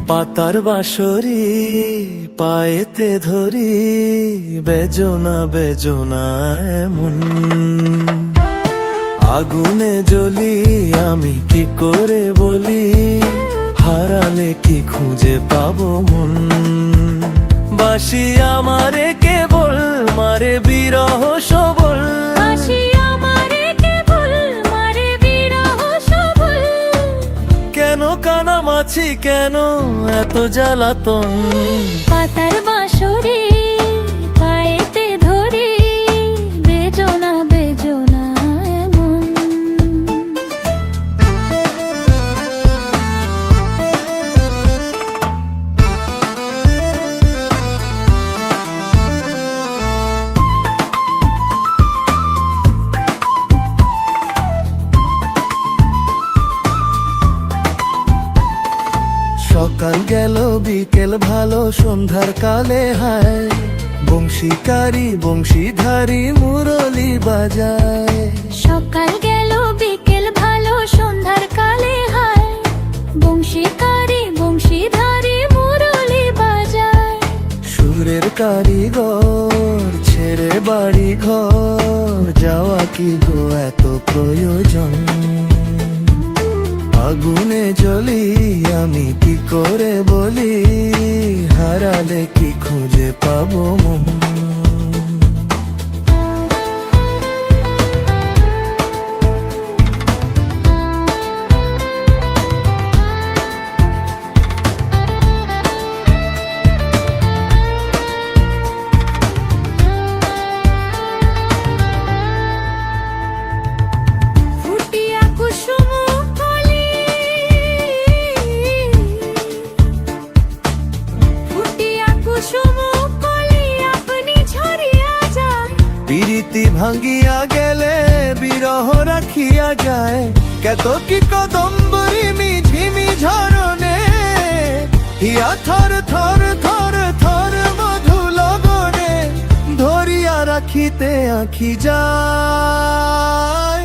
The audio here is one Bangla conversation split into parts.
পাতার বাঁশরি পায়েতে ধরি, বেজনা বেজনা এমন। আগুনে জ্বলি আমি কি করে বলি, হারালে কি খুঁজে পাবো মন। বাঁশি আমারে কেবল মারে বিরহ সবল, কেন কানামাছি কেন এত জ্বালাতন। পাতার বাঁশরি পায়েতে ধরি, বেজনা বেজনা এমন। সকাল গেল বিকেল ভালো সন্ধ্যার কালে হায়, বংশীকারী বংশীধারী মুরলি বাজায়। সকাল গেল বিকেল ভালো সন্ধ্যার কালে হায়, বংশীকারী বংশীধারী মুরলি বাজায়। সুরের কারিগর ছেড়ে বাড়ি ঘর, যাওয়া কি গো এত প্রয়োজন। আগুনে জ্বলি আমি কি করে বলি, হারালে কি খুঁজে পাবো মন। প্রীতি ভাঙ্গিয়া গেলে বিরহ রাখিয়া যায়, কত কি কদম্বরী মিঝিমি ঝরনে। হিয়া থর থর থর থর মধু লগনে, ধরিয়া রাখিতে আঁখি যায়।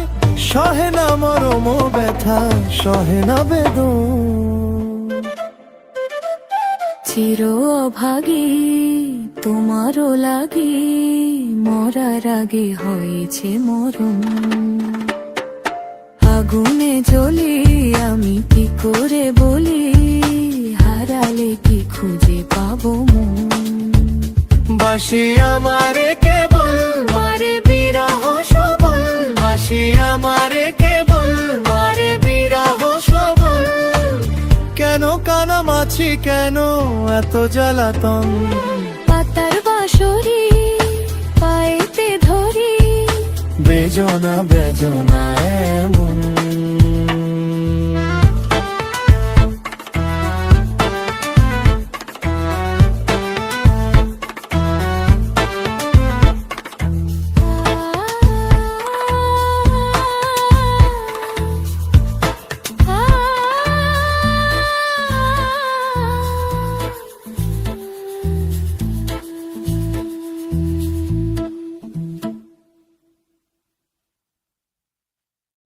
সহে না মরম ব্যথা সহে না বেদন। চির অভাগী তোমারও লাগি, মরার আগে হয়েছে মরণ। আগুনে জ্বলি আমি কি করে বলি, হারালে কি খুঁজে পাবো মন। বাঁশি আমারে কেবল মারে বিরহ সবল, বাঁশি আমারে কেবল মারে বিরহ সবল, কেন কানামাছি কেন এত জ্বালাতন। পাতার বাঁশরি পায়েতে ধরি, বেজনা বেজনা এমন।